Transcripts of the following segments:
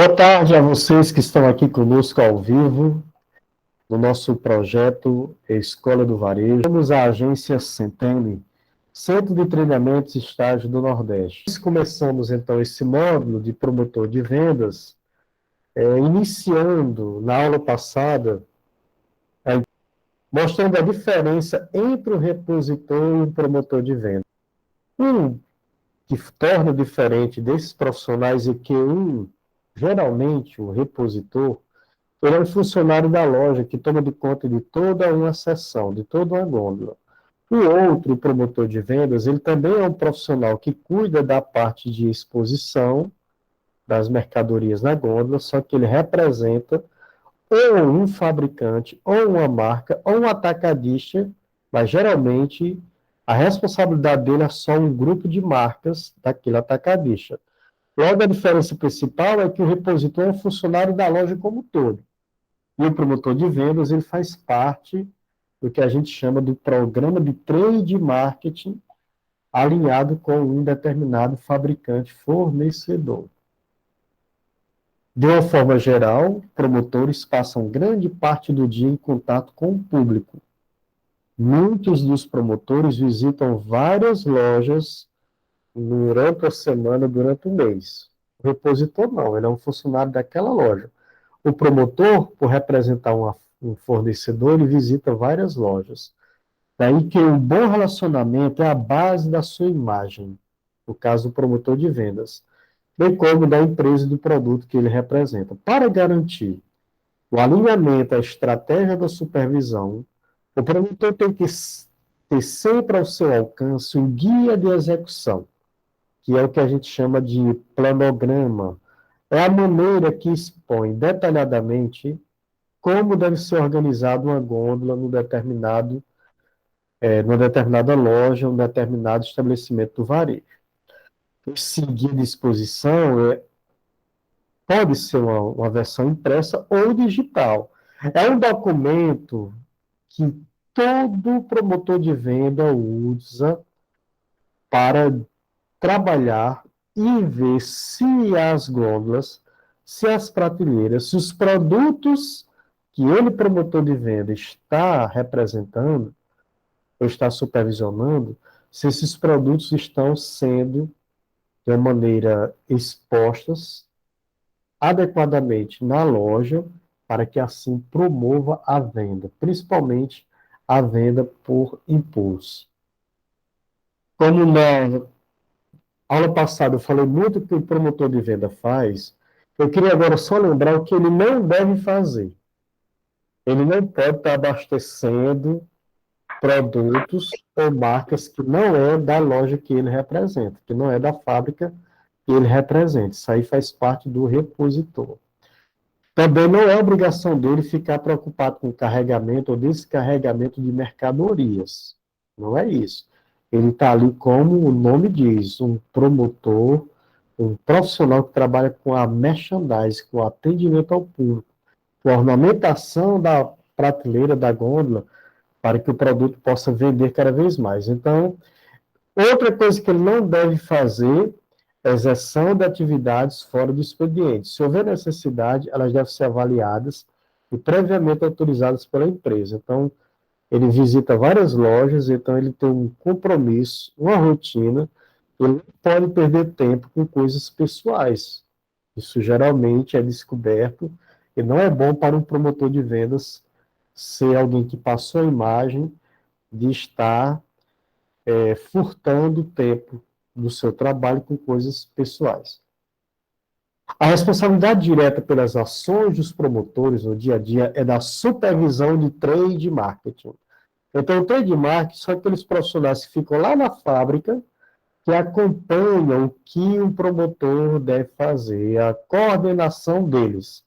Boa tarde a vocês que estão aqui conosco ao vivo no nosso projeto Escola do Varejo. Somos a agência Centene, Centro de Treinamentos e Estágio do Nordeste. Nós começamos então esse módulo de promotor de vendas, iniciando na aula passada, mostrando a diferença entre o repositor e o promotor de vendas. Que torna diferente desses profissionais é que geralmente, o repositor, ele é um funcionário da loja que toma de conta de toda uma seção, de toda uma gôndola. O outro, o promotor de vendas, ele também é um profissional que cuida da parte de exposição das mercadorias na gôndola, só que ele representa ou um fabricante, ou uma marca, ou um atacadista, mas geralmente a responsabilidade dele é só um grupo de marcas daquele atacadista. Logo, a diferença principal é que o repositor é um funcionário da loja como um todo. E o promotor de vendas, ele faz parte do que a gente chama do programa de trade marketing alinhado com um determinado fabricante fornecedor. De uma forma geral, promotores passam grande parte do dia em contato com o público. Muitos dos promotores visitam várias lojas durante a semana, durante o mês. O repositor não, ele é um funcionário daquela loja. O promotor, por representar um fornecedor, ele visita várias lojas. Daí que o bom relacionamento é a base da sua imagem, no caso do promotor de vendas, bem como da empresa e do produto que ele representa. Para garantir o alinhamento, a estratégia da supervisão, o promotor tem que ter sempre ao seu alcance um guia de execução, que é o que a gente chama de planograma. É a maneira que expõe detalhadamente como deve ser organizada uma gôndola numa determinada loja, um determinado estabelecimento do varejo. Esse guia de exposição pode ser uma versão impressa ou digital. É um documento que todo promotor de venda usa para trabalhar e ver se as gôndolas, se as prateleiras, se os produtos que ele, promotor de venda, está representando ou está supervisionando, se esses produtos estão sendo, de uma maneira, expostas adequadamente na loja, para que assim promova a venda, principalmente a venda por impulso. Como na aula passada eu falei muito que o promotor de venda faz, eu queria agora só lembrar o que ele não deve fazer. Ele não pode estar abastecendo produtos ou marcas que não é da loja que ele representa, que não é da fábrica que ele representa. Isso aí faz parte do repositor. Também não é obrigação dele ficar preocupado com carregamento ou descarregamento de mercadorias. Não é isso. Ele está ali, como o nome diz, um promotor, um profissional que trabalha com a merchandise, com o atendimento ao público, com a ornamentação da prateleira, da gôndola, para que o produto possa vender cada vez mais. Então, outra coisa que ele não deve fazer é execução de atividades fora do expediente. Se houver necessidade, elas devem ser avaliadas e previamente autorizadas pela empresa. Então, ele visita várias lojas, então ele tem um compromisso, uma rotina, ele não pode perder tempo com coisas pessoais. Isso geralmente é descoberto e não é bom para um promotor de vendas ser alguém que passou a imagem de estar furtando tempo do seu trabalho com coisas pessoais. A responsabilidade direta pelas ações dos promotores no dia a dia é da supervisão de trade marketing. Então, o trade marketing são aqueles profissionais que ficam lá na fábrica, que acompanham o que o promotor deve fazer, a coordenação deles.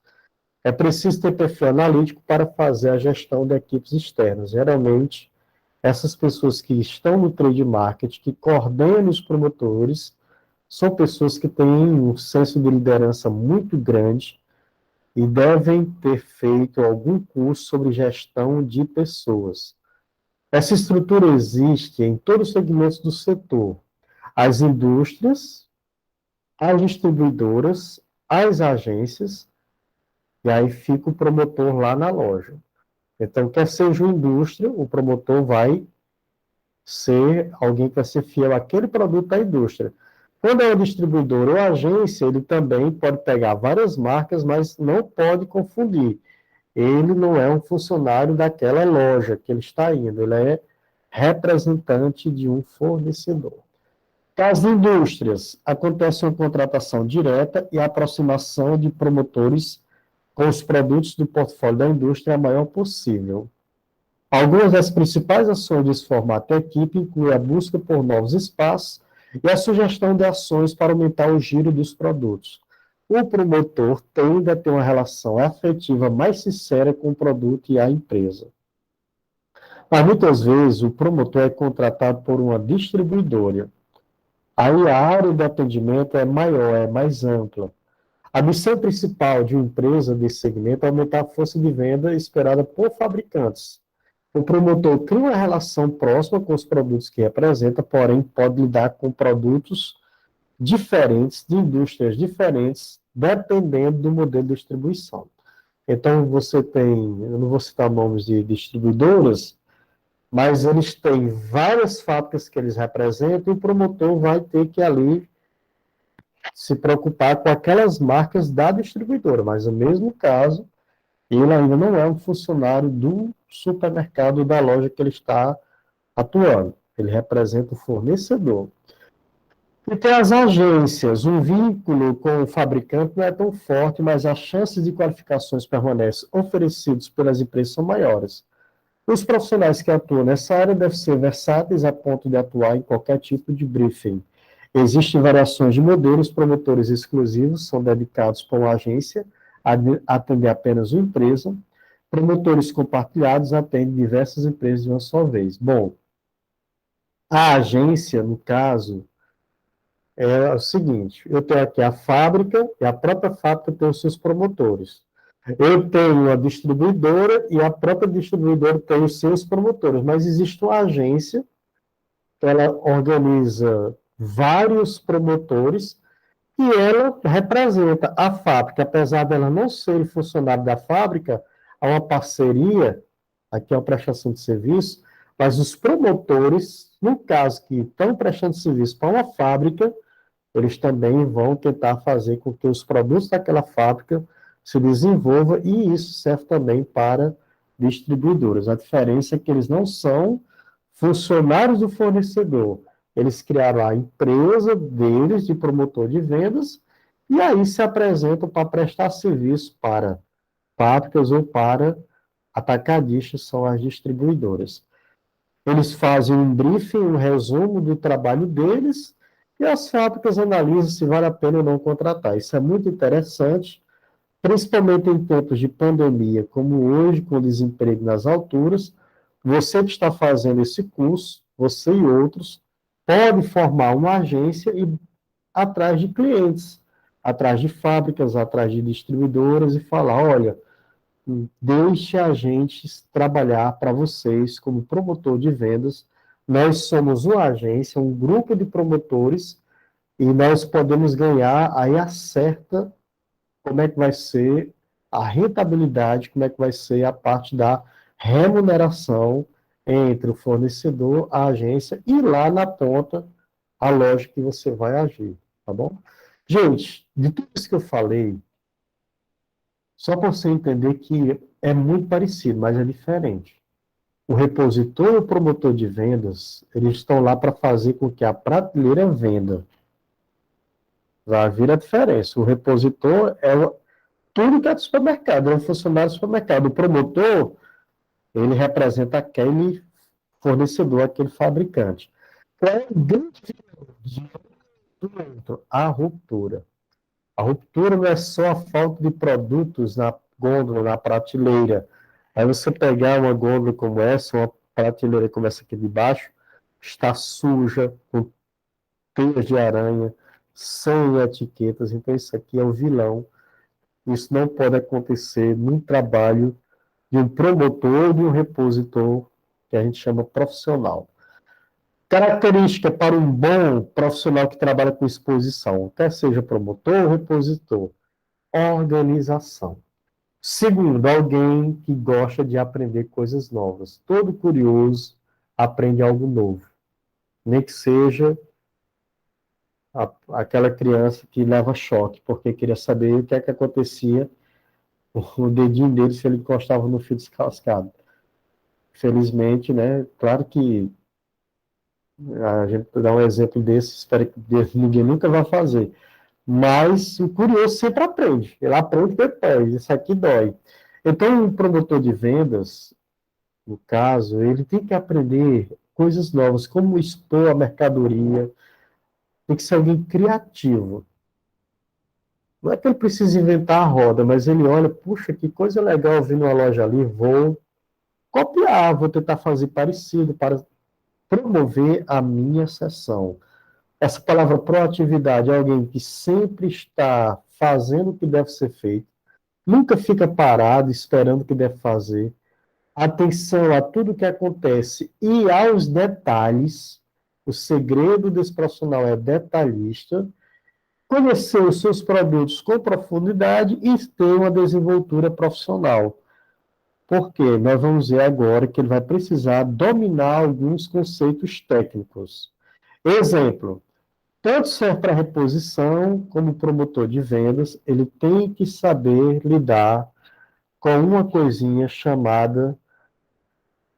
É preciso ter perfil analítico para fazer a gestão de equipes externas. Geralmente, essas pessoas que estão no trade marketing, que coordenam os promotores, são pessoas que têm um senso de liderança muito grande e devem ter feito algum curso sobre gestão de pessoas. Essa estrutura existe em todos os segmentos do setor. As indústrias, as distribuidoras as agências, e aí fica o promotor lá na loja. Então, quer seja uma indústria, o promotor vai ser alguém que vai ser fiel àquele produto da indústria. Quando é um distribuidor ou agência, ele também pode pegar várias marcas, mas não pode confundir. Ele não é um funcionário daquela loja que ele está indo, ele é representante de um fornecedor. Caso de indústrias, acontece uma contratação direta e a aproximação de promotores com os produtos do portfólio da indústria a maior possível. Algumas das principais ações desse formato da equipe incluem a busca por novos espaços e a sugestão de ações para aumentar o giro dos produtos. O promotor tende a ter uma relação afetiva mais sincera com o produto e a empresa. Mas muitas vezes o promotor é contratado por uma distribuidora. Aí a área de atendimento é maior, é mais ampla. A missão principal de uma empresa desse segmento é aumentar a força de venda esperada por fabricantes. O promotor cria uma relação próxima com os produtos que representa, porém pode lidar com produtos diferentes, de indústrias diferentes, dependendo do modelo de distribuição. Então, você tem, eu não vou citar nomes de distribuidoras, mas eles têm várias fábricas que eles representam e o promotor vai ter que ali se preocupar com aquelas marcas da distribuidora, mas no mesmo caso, ele ainda não é um funcionário do supermercado da loja que ele está atuando. Ele representa o fornecedor. E tem as agências. Um vínculo com o fabricante não é tão forte, mas as chances de qualificações permanentes oferecidas pelas empresas são maiores. Os profissionais que atuam nessa área devem ser versáteis a ponto de atuar em qualquer tipo de briefing. Existem variações de modelos, promotores exclusivos são dedicados para uma agência, a atender apenas uma empresa, promotores compartilhados atendem diversas empresas de uma só vez. Bom, a agência, no caso, é o seguinte, eu tenho aqui a fábrica, e a própria fábrica tem os seus promotores. Eu tenho a distribuidora, e a própria distribuidora tem os seus promotores, mas existe uma agência, ela organiza vários promotores, e ela representa a fábrica, apesar dela não ser funcionário da fábrica, há uma parceria, aqui é uma prestação de serviço, mas os promotores, no caso que estão prestando serviço para uma fábrica, eles também vão tentar fazer com que os produtos daquela fábrica se desenvolvam, e isso serve também para distribuidoras. A diferença é que eles não são funcionários do fornecedor, eles criaram a empresa deles de promotor de vendas, e aí se apresentam para prestar serviço para fábricas ou para atacadistas, são as distribuidoras. Eles fazem um briefing, um resumo do trabalho deles, e as fábricas analisam se vale a pena ou não contratar. Isso é muito interessante, principalmente em tempos de pandemia, como hoje, com o desemprego nas alturas. Você que está fazendo esse curso, você e outros, pode formar uma agência e atrás de clientes, atrás de fábricas, atrás de distribuidoras e falar, olha, deixe a gente trabalhar para vocês como promotor de vendas. Nós somos uma agência, um grupo de promotores, e nós podemos ganhar, aí acerta como é que vai ser a rentabilidade, como é que vai ser a parte da remuneração entre o fornecedor, a agência e lá na ponta a loja que você vai agir, tá bom? Gente, de tudo isso que eu falei, só para você entender que é muito parecido, mas é diferente. O repositor e o promotor de vendas, eles estão lá para fazer com que a prateleira venda. Vai vir a diferença. O repositor é tudo que é do supermercado, é um funcionário do supermercado. O promotor, ele representa aquele fornecedor, aquele fabricante. Qual é o grande vilão? A ruptura. A ruptura não é só a falta de produtos na gôndola, na prateleira. Aí você pegar uma gôndola como essa, uma prateleira como essa aqui de baixo, está suja, com teias de aranha, sem etiquetas. Então, isso aqui é o vilão. Isso não pode acontecer num trabalho de um promotor ou de um repositor, que a gente chama profissional. Característica para um bom profissional que trabalha com exposição, quer seja promotor ou repositor. organização. Segundo, alguém que gosta de aprender coisas novas. Todo curioso aprende algo novo. Nem que seja aquela criança que leva choque, porque queria saber o que é que acontecia o dedinho dele se ele encostava no fio descascado. Felizmente, né? Claro que a gente dá um exemplo desse, espero que ninguém nunca vai fazer. Mas o curioso sempre aprende. Ele aprende depois. Isso aqui dói. Então, o promotor de vendas, no caso, ele tem que aprender coisas novas, como expor a mercadoria. Tem que ser alguém criativo. Não é que ele precisa inventar a roda, mas ele olha, puxa, que coisa legal, eu vi numa loja ali, vou copiar, vou tentar fazer parecido para promover a minha sessão. Essa palavra proatividade é alguém que sempre está fazendo o que deve ser feito, nunca fica parado esperando o que deve fazer, atenção a tudo que acontece e aos detalhes. O segredo desse profissional é detalhista, conhecer os seus produtos com profundidade e ter uma desenvoltura profissional. Porque nós vamos ver agora que ele vai precisar dominar alguns conceitos técnicos. Exemplo, tanto serve para reposição como promotor de vendas, ele tem que saber lidar com uma coisinha chamada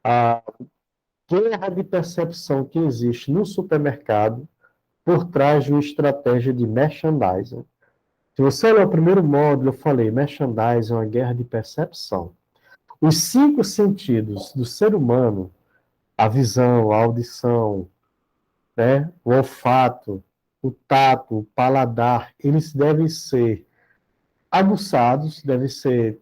a guerra de percepção que existe no supermercado por trás de uma estratégia de merchandising. Se você olhar o primeiro módulo, eu falei, merchandising é uma guerra de percepção. Os 5 sentidos do ser humano, a visão, a audição, né, o olfato, o tato, o paladar, eles devem ser aguçados, devem ser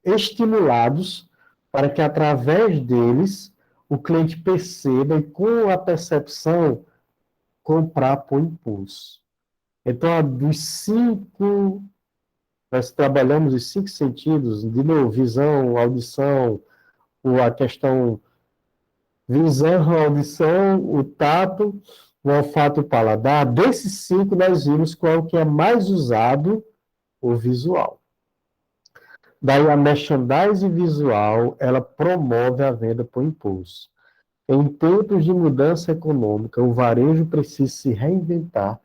estimulados para que através deles o cliente perceba e com a percepção comprar por impulso. Então, nós trabalhamos os 5 sentidos, de novo, visão, audição, a questão visão, audição, o tato, o olfato e o paladar. Desses 5, nós vimos qual que é mais usado, o visual. Daí a merchandising visual, ela promove a venda por impulso. Em tempos de mudança econômica, o varejo precisa se reinventar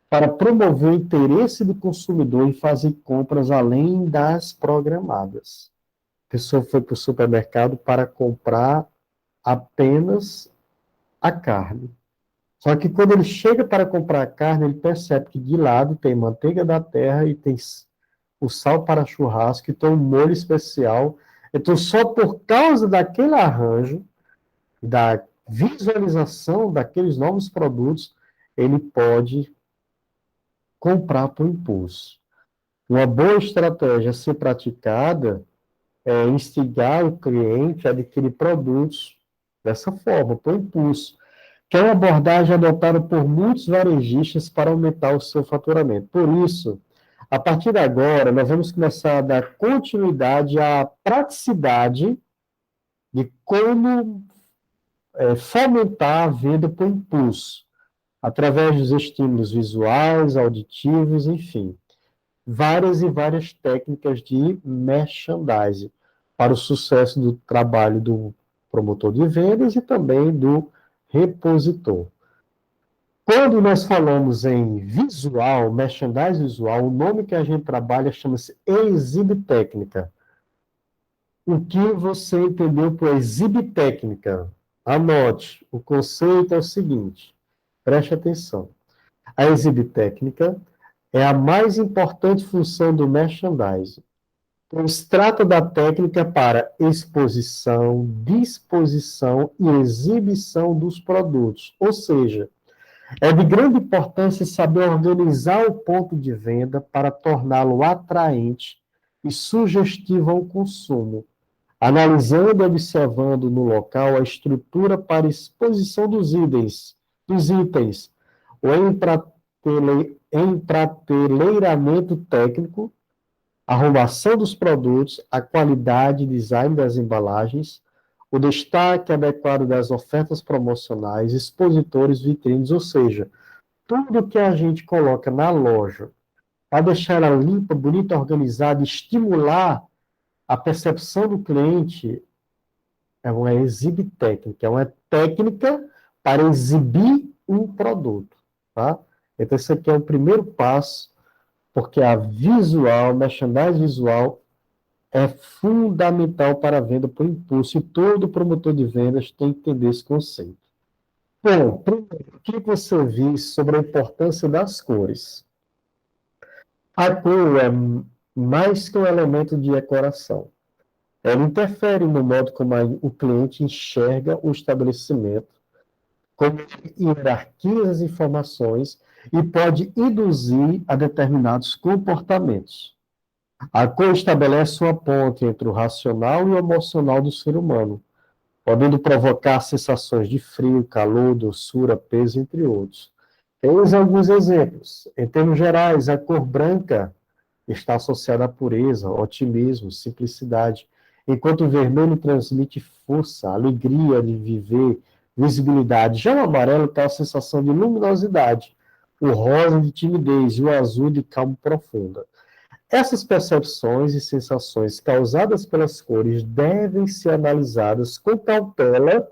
para promover o interesse do consumidor e fazer compras além das programadas. A pessoa foi para o supermercado para comprar apenas a carne. Só que quando ele chega para comprar a carne, ele percebe que de lado tem manteiga da terra e tem o sal para churrasco e tem um molho especial. Então, só por causa daquele arranjo, da visualização daqueles novos produtos, ele pode comprar por impulso. Uma boa estratégia a ser praticada é instigar o cliente a adquirir produtos dessa forma, por impulso, que é uma abordagem adotada por muitos varejistas para aumentar o seu faturamento. Por isso, a partir de agora, nós vamos começar a dar continuidade à praticidade de como fomentar a venda por impulso, através dos estímulos visuais, auditivos, enfim. Várias e várias técnicas de merchandising para o sucesso do trabalho do promotor de vendas e também do repositor. Quando nós falamos em visual, merchandising visual, o nome que a gente trabalha chama-se exibitécnica. O que você entendeu por exibitécnica? Anote, o conceito é o seguinte, preste atenção. A exibitécnica é a mais importante função do merchandising, pois trata da técnica para exposição, disposição e exibição dos produtos, ou seja, é de grande importância saber organizar o ponto de venda para torná-lo atraente e sugestivo ao consumo, analisando e observando no local a estrutura para exposição dos itens, o emprateleiramento técnico, a arrumação dos produtos, a qualidade e design das embalagens, o destaque adequado das ofertas promocionais, expositores, vitrines, ou seja, tudo que a gente coloca na loja para deixar ela limpa, bonita, organizada, estimular a percepção do cliente, é uma exhibitécnica, é uma técnica para exibir um produto, tá? Então, esse aqui é o primeiro passo, porque a visual, merchandising visual, é fundamental para a venda por impulso, e todo promotor de vendas tem que entender esse conceito. Bom, primeiro, o que você viu sobre a importância das cores? A cor é mais que um elemento de decoração. Ela interfere no modo como o cliente enxerga o estabelecimento, como ele hierarquiza as informações e pode induzir a determinados comportamentos. A cor estabelece uma ponte entre o racional e o emocional do ser humano, podendo provocar sensações de frio, calor, doçura, peso, entre outros. Temos alguns exemplos. Em termos gerais, a cor branca está associada à pureza, otimismo, simplicidade, enquanto o vermelho transmite força, alegria de viver, visibilidade. Já o amarelo traz a sensação de luminosidade, o rosa de timidez e o azul de calma profunda. Essas percepções e sensações causadas pelas cores devem ser analisadas com cautela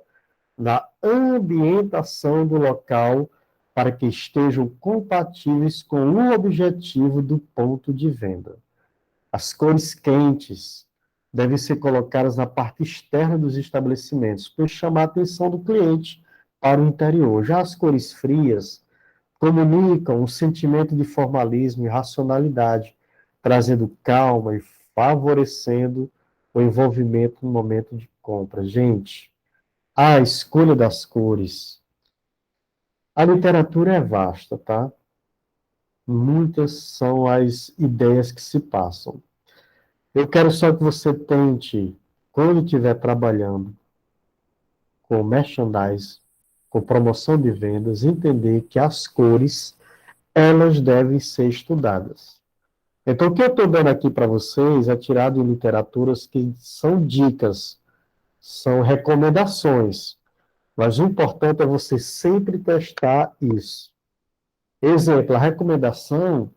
na ambientação do local para que estejam compatíveis com o objetivo do ponto de venda. As cores quentes devem ser colocadas na parte externa dos estabelecimentos, para chamar a atenção do cliente para o interior. Já as cores frias comunicam um sentimento de formalismo e racionalidade, trazendo calma e favorecendo o envolvimento no momento de compra. Gente, a escolha das cores. A literatura é vasta, tá? Muitas são as ideias que se passam. Eu quero só que você tente, quando estiver trabalhando com merchandise, com promoção de vendas, entender que as cores, elas devem ser estudadas. Então, o que eu estou dando aqui para vocês é tirado em literaturas que são dicas, são recomendações, mas o importante é você sempre testar isso. Exemplo, a recomendação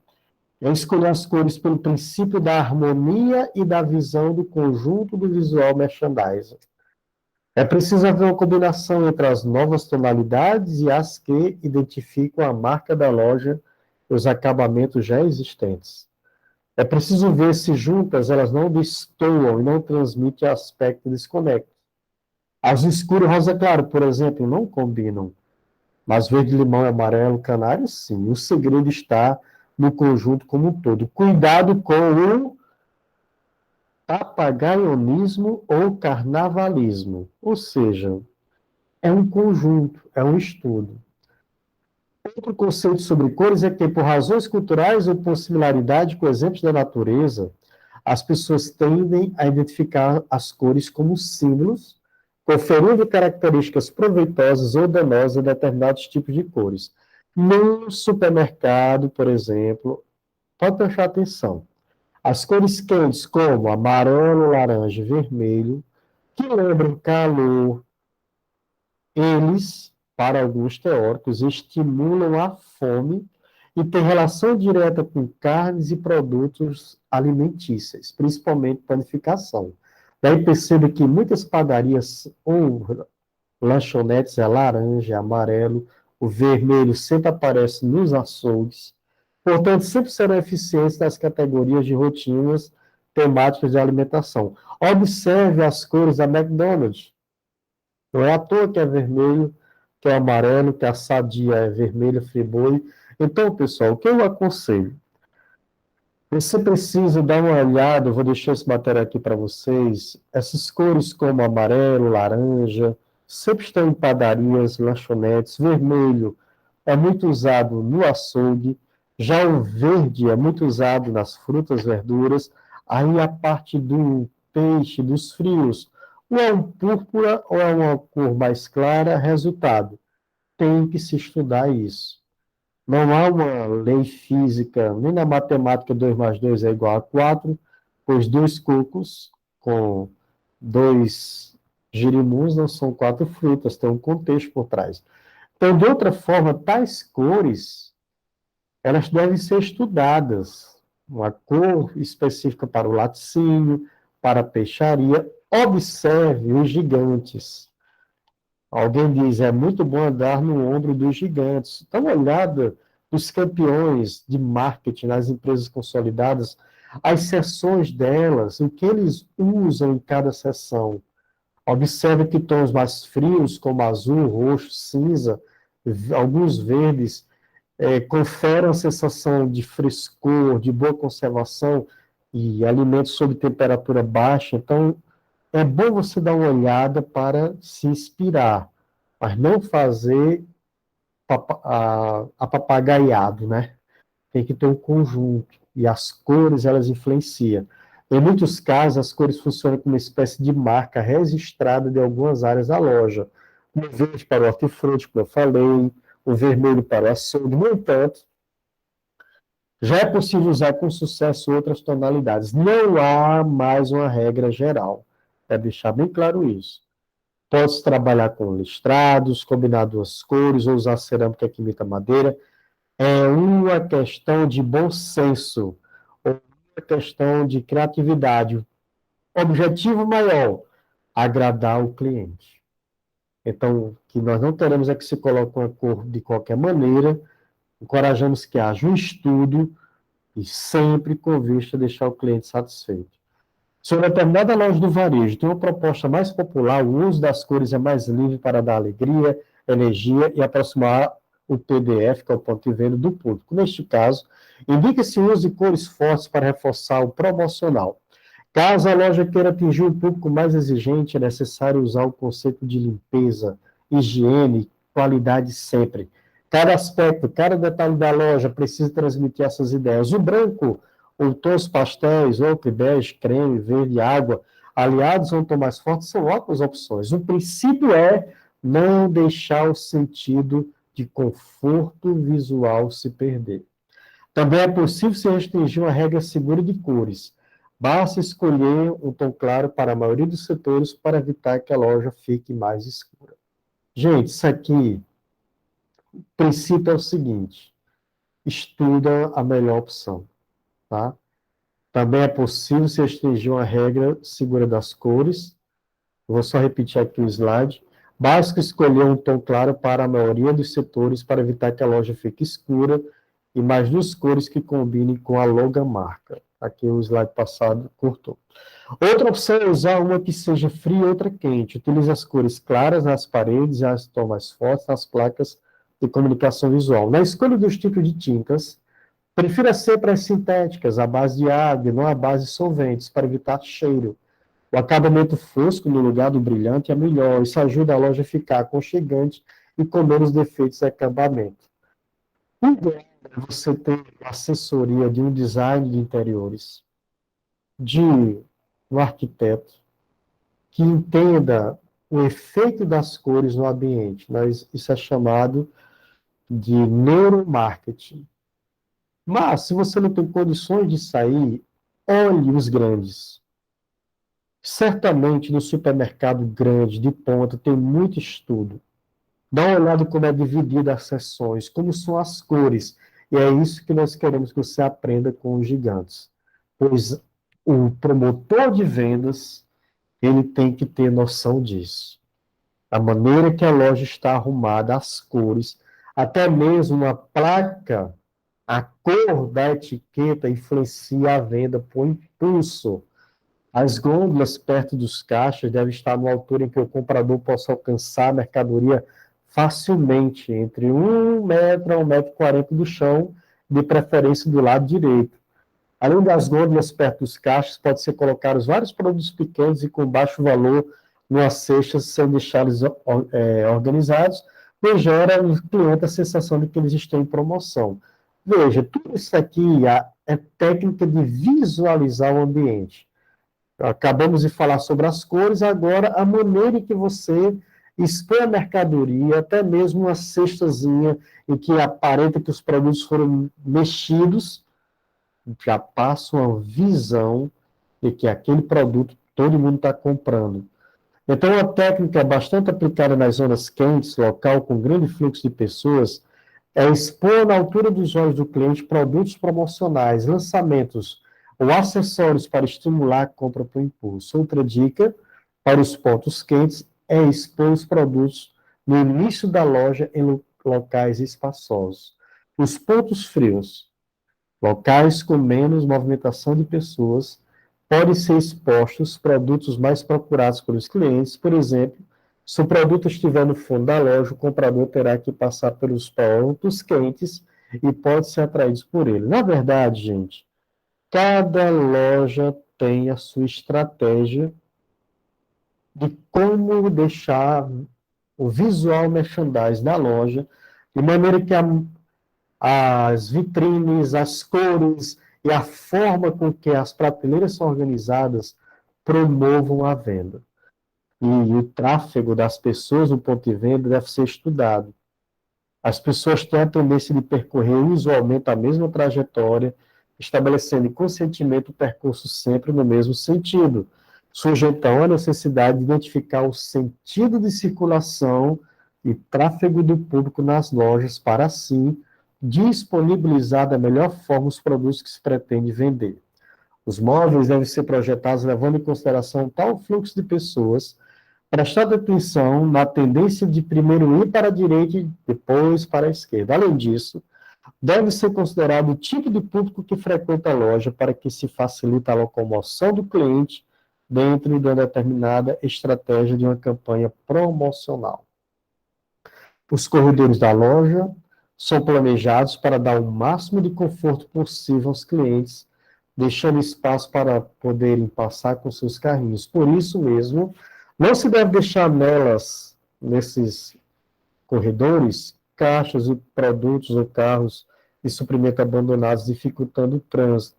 é escolher as cores pelo princípio da harmonia e da visão do conjunto do visual merchandising. É preciso haver uma combinação entre as novas tonalidades e as que identificam a marca da loja e os acabamentos já existentes. É preciso ver se juntas elas não destoam e não transmitem aspecto desconexo. Azul escuro e rosa claro, por exemplo, não combinam. Mas verde, limão e amarelo, canário, sim. O segredo está no conjunto como um todo. Cuidado com o papagaionismo ou carnavalismo. Ou seja, é um conjunto, é um estudo. Outro conceito sobre cores é que, por razões culturais ou por similaridade com exemplos da natureza, as pessoas tendem a identificar as cores como símbolos, conferindo características proveitosas ou danosas a determinados tipos de cores. No supermercado, por exemplo, pode prestar atenção. As cores quentes, como amarelo, laranja e vermelho, que lembram calor, eles, para alguns teóricos, estimulam a fome e têm relação direta com carnes e produtos alimentícios, principalmente panificação. Daí perceba que muitas padarias ou lanchonetes é laranja, amarelo, o vermelho sempre aparece nos açougues. Portanto, sempre serão eficientes nas categorias de rotinas temáticas de alimentação. Observe as cores da McDonald's. Não é à toa que é vermelho, que é amarelo, que a Sadia é vermelha, Friboi. Então, pessoal, o que eu aconselho? Você precisa dar uma olhada, eu vou deixar esse material aqui para vocês. Essas cores como amarelo, laranja, sempre estão em padarias, lanchonetes. Vermelho é muito usado no açougue. Já o verde é muito usado nas frutas, verduras. Aí a parte do peixe, dos frios, ou é um púrpura ou é uma cor mais clara, resultado. Tem que se estudar isso. Não há uma lei física, nem na matemática 2 mais 2 é igual a 4, pois dois cocos com dois girimuns não são quatro frutas, tem um contexto por trás. Então, de outra forma, tais cores, elas devem ser estudadas. uma cor específica para o laticínio, para a peixaria. Observe os gigantes. Alguém diz, é muito bom andar no ombro dos gigantes. Dá uma olhada nos campeões de marketing nas empresas consolidadas, as seções delas, o que eles usam em cada seção. Observe que tons mais frios, como azul, roxo, cinza, alguns verdes, conferem a sensação de frescor, de boa conservação e alimentos sob temperatura baixa. Então, é bom você dar uma olhada para se inspirar, mas não fazer a papagaiado, né? Tem que ter um conjunto, e as cores, elas influenciam. Em muitos casos, as cores funcionam como uma espécie de marca registrada de algumas áreas da loja. O verde para o hortifruti, como eu falei, o vermelho para o açougue. No entanto, já é possível usar com sucesso outras tonalidades. Não há mais uma regra geral. É deixar bem claro isso. Pode trabalhar com listrados, combinar duas cores, ou usar cerâmica que imita madeira. É uma questão de bom senso, ou uma questão de criatividade. Objetivo maior, agradar o cliente. Então, que nós não teremos é que se coloque uma cor de qualquer maneira, encorajamos que haja um estudo e sempre com vista a deixar o cliente satisfeito. Se uma determinada loja do varejo tem uma proposta mais popular, o uso das cores é mais livre para dar alegria, energia e aproximar o PDF, que é o ponto de venda, do público. Neste caso, indica-se o uso de cores fortes para reforçar o promocional. Caso a loja queira atingir um público mais exigente, é necessário usar o conceito de limpeza, higiene, qualidade sempre. Cada aspecto, cada detalhe da loja precisa transmitir essas ideias. O branco, ou tons pastéis, ocre, bege, creme, verde, água, aliados a um tom mais forte, são ótimas opções. O princípio é não deixar o sentido de conforto visual se perder. Também é possível se restringir uma regra segura de cores. Basta escolher um tom claro para a maioria dos setores para evitar que a loja fique mais escura. Gente, isso aqui, o princípio é o seguinte, estuda a melhor opção, tá? Também é possível se restringir uma regra segura das cores. Eu vou só repetir aqui o slide. Basta escolher um tom claro para a maioria dos setores para evitar que a loja fique escura e mais duas cores que combinem com a logomarca. Aqui o slide passado cortou. Outra opção é usar uma que seja fria e outra quente. Utilize as cores claras nas paredes e as tons mais fortes nas placas de comunicação visual. Na escolha dos tipos de tintas, prefira sempre as sintéticas, à base de água, e não à base de solventes, para evitar cheiro. O acabamento fosco no lugar do brilhante é melhor. Isso ajuda a loja a ficar aconchegante e com menos defeitos de acabamento. O ideal é você ter uma assessoria de um design de interiores, de um arquiteto, que entenda o efeito das cores no ambiente. Isso é chamado de neuromarketing. Mas, se você não tem condições de sair, olhe os grandes. Certamente, no supermercado grande, de ponta, tem muito estudo. Dá uma olhada como é dividida as seções, como são as cores. E é isso que nós queremos que você aprenda com os gigantes. Pois o promotor de vendas, ele tem que ter noção disso. A maneira que a loja está arrumada, as cores, até mesmo uma placa, a cor da etiqueta influencia a venda por impulso. As gôndolas perto dos caixas devem estar numa altura em que o comprador possa alcançar a mercadoria facilmente, entre 1 metro a 1,40 m do chão, de preferência do lado direito. Além das gôndolas perto dos caixas, pode ser colocados vários produtos pequenos e com baixo valor numas cestas, sem deixá-los organizados, pois gera no cliente a sensação de que eles estão em promoção. Veja, tudo isso aqui é técnica de visualizar o ambiente. Acabamos de falar sobre as cores, agora a maneira em que você expõe a mercadoria, até mesmo uma cestazinha em que aparenta que os produtos foram mexidos, já passa uma visão de que aquele produto todo mundo está comprando. Então, uma técnica bastante aplicada nas zonas quentes, local com grande fluxo de pessoas, é expor na altura dos olhos do cliente produtos promocionais, lançamentos ou acessórios para estimular a compra por impulso. Outra dica para os pontos quentes é expor os produtos no início da loja em locais espaçosos. Os pontos frios, locais com menos movimentação de pessoas, podem ser expostos produtos mais procurados pelos clientes. Por exemplo, se o produto estiver no fundo da loja, o comprador terá que passar pelos pontos quentes e pode ser atraído por ele. Na verdade, gente, cada loja tem a sua estratégia de como deixar o visual merchandising da loja, de maneira que as vitrines, as cores e a forma com que as prateleiras são organizadas promovam a venda. E o tráfego das pessoas no ponto de venda deve ser estudado. As pessoas têm a tendência de percorrer usualmente a mesma trajetória, estabelecendo conscientemente o percurso sempre no mesmo sentido. Surge então a necessidade de identificar o sentido de circulação e tráfego do público nas lojas para, assim, disponibilizar da melhor forma os produtos que se pretende vender. Os móveis devem ser projetados levando em consideração tal fluxo de pessoas, prestando atenção na tendência de primeiro ir para a direita e depois para a esquerda. Além disso, deve ser considerado o tipo de público que frequenta a loja para que se facilite a locomoção do cliente dentro de uma determinada estratégia de uma campanha promocional. Os corredores da loja são planejados para dar o máximo de conforto possível aos clientes, deixando espaço para poderem passar com seus carrinhos. Por isso mesmo, não se deve deixar nesses corredores, caixas e produtos ou carros de suprimento abandonados, dificultando o trânsito.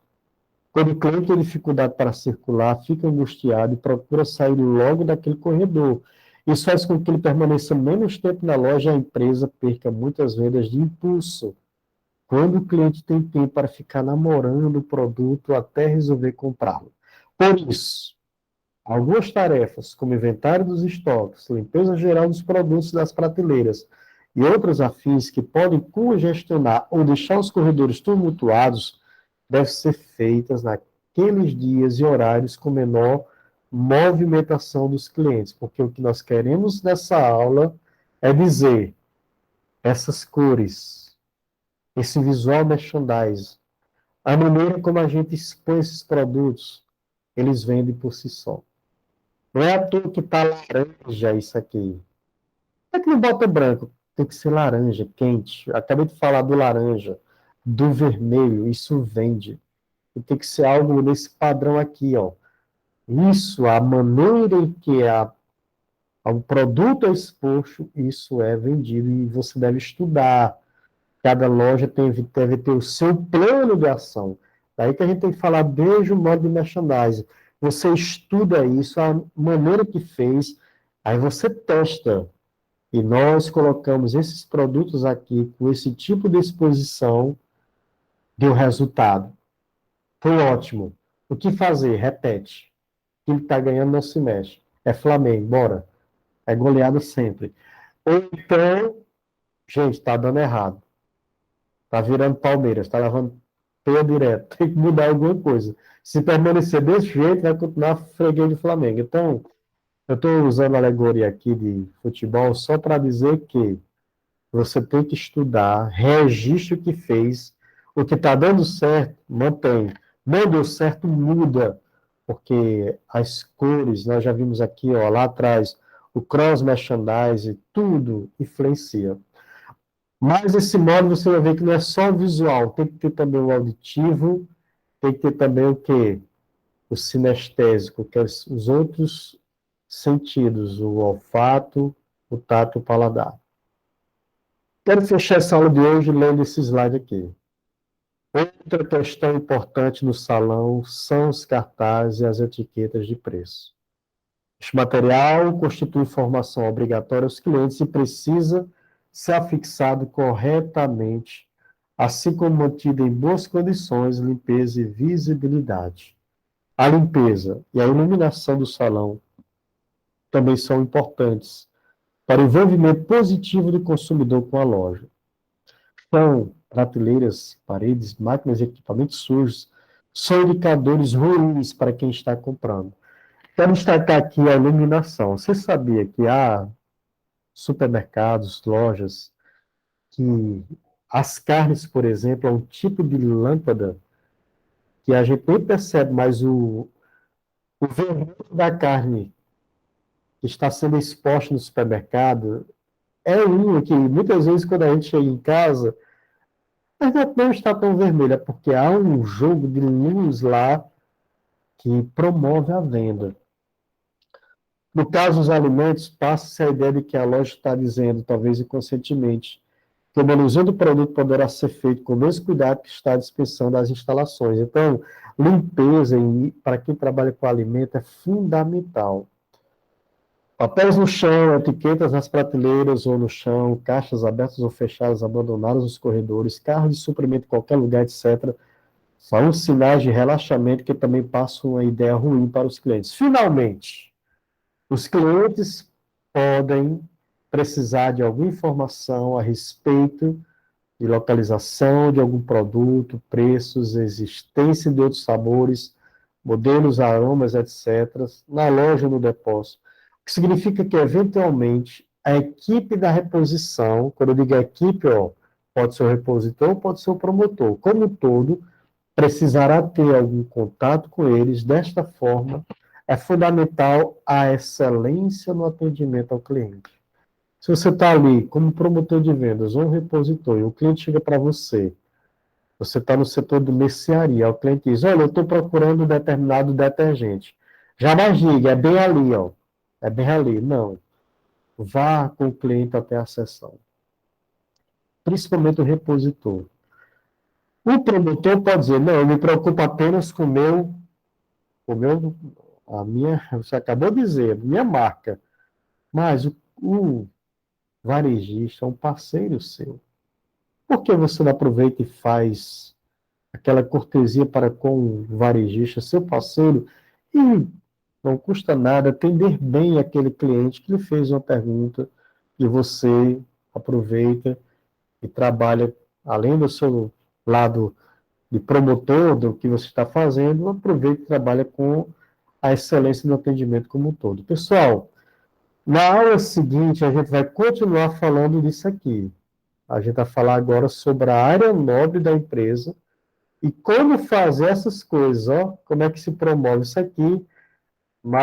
Quando o cliente tem dificuldade para circular, fica angustiado e procura sair logo daquele corredor. Isso faz com que ele permaneça menos tempo na loja e a empresa perca muitas vendas de impulso. Quando o cliente tem tempo para ficar namorando o produto até resolver comprá-lo. Por isso, algumas tarefas, como inventário dos estoques, limpeza geral dos produtos das prateleiras e outras afins que podem congestionar ou deixar os corredores tumultuados, devem ser feitas naqueles dias e horários com menor movimentação dos clientes, porque o que nós queremos nessa aula é dizer essas cores, esse visual merchandising, a maneira como a gente expõe esses produtos, eles vendem por si só. Não é à toa que está laranja isso aqui. É que não bota branco, tem que ser laranja, quente. Eu acabei de falar do laranja, do vermelho, isso vende. E tem que ser algo nesse padrão aqui, ó. Isso, a maneira em que o produto é exposto, isso é vendido e você deve estudar. Cada loja deve ter o seu plano de ação. Daí que a gente tem que falar desde o modo de merchandising. Você estuda isso, a maneira que fez, aí você testa. E nós colocamos esses produtos aqui com esse tipo de exposição, deu resultado. Foi ótimo. O que fazer? Repete. Quem está ganhando não se mexe. É Flamengo, bora. É goleada sempre. Ou então, gente, está dando errado. Está virando Palmeiras, está levando peia direto. Tem que mudar alguma coisa. Se permanecer desse jeito, vai continuar freguês do Flamengo. Então, eu estou usando a alegoria aqui de futebol só para dizer que você tem que estudar, registre o que fez, o que está dando certo, mantém. Não deu certo, muda, porque as cores, nós já vimos aqui, ó, lá atrás, o cross merchandising, tudo influencia. Mas esse modo você vai ver que não é só visual, tem que ter também o auditivo, tem que ter também o quê? O sinestésico, que é os outros sentidos, o olfato, o tato e o paladar. Quero fechar essa aula de hoje lendo esse slide aqui. Outra questão importante no salão são os cartazes e as etiquetas de preço. Este material constitui informação obrigatória aos clientes e precisa ser afixado corretamente, assim como mantido em boas condições, limpeza e visibilidade. A limpeza e a iluminação do salão também são importantes para o envolvimento positivo do consumidor com a loja. Chão, prateleiras, paredes, máquinas e equipamentos sujos são indicadores ruins para quem está comprando. Quero destacar aqui a iluminação. Você sabia que há supermercados, lojas, que as carnes, por exemplo, é um tipo de lâmpada que a gente nem percebe, mas o vermelho da carne que está sendo exposto no supermercado é um que muitas vezes quando a gente chega em casa, a gente não está tão vermelha, porque há um jogo de luz lá que promove a venda. No caso dos alimentos, passa-se a ideia de que a loja está dizendo, talvez inconscientemente, que o manuseio do produto poderá ser feito com o mesmo cuidado que está dispensando as instalações. Então, limpeza, para quem trabalha com alimento, é fundamental. Papéis no chão, etiquetas nas prateleiras ou no chão, caixas abertas ou fechadas, abandonadas nos corredores, carros de suprimento em qualquer lugar, etc. São sinais de relaxamento que também passam uma ideia ruim para os clientes. Finalmente, os clientes podem precisar de alguma informação a respeito de localização de algum produto, preços, existência de outros sabores, modelos, aromas, etc., na loja ou no depósito. O que significa que, eventualmente, a equipe da reposição, quando eu digo equipe, ó, pode ser o repositor, pode ser o promotor, como um todo, precisará ter algum contato com eles. Desta forma, é fundamental a excelência no atendimento ao cliente. Se você está ali como promotor de vendas ou um repositor e o cliente chega para você, você está no setor de mercearia, o cliente diz, olha, eu estou procurando um determinado detergente. Jamais diga, é bem ali, ó. É bem ali. Não. Vá com o cliente até a sessão. Principalmente o repositor. O promotor pode dizer, não, eu me preocupo apenas com a minha, você acabou de dizer, minha marca. Mas o varejista é um parceiro seu. Por que você não aproveita e faz aquela cortesia para com o varejista, seu parceiro, e não custa nada atender bem aquele cliente que lhe fez uma pergunta e você aproveita e trabalha, além do seu lado de promotor do que você está fazendo, aproveita e trabalha com a excelência do atendimento como um todo. Pessoal, na aula seguinte a gente vai continuar falando disso aqui. A gente vai falar agora sobre a área nobre da empresa e como fazer essas coisas, ó, como é que se promove isso aqui, mas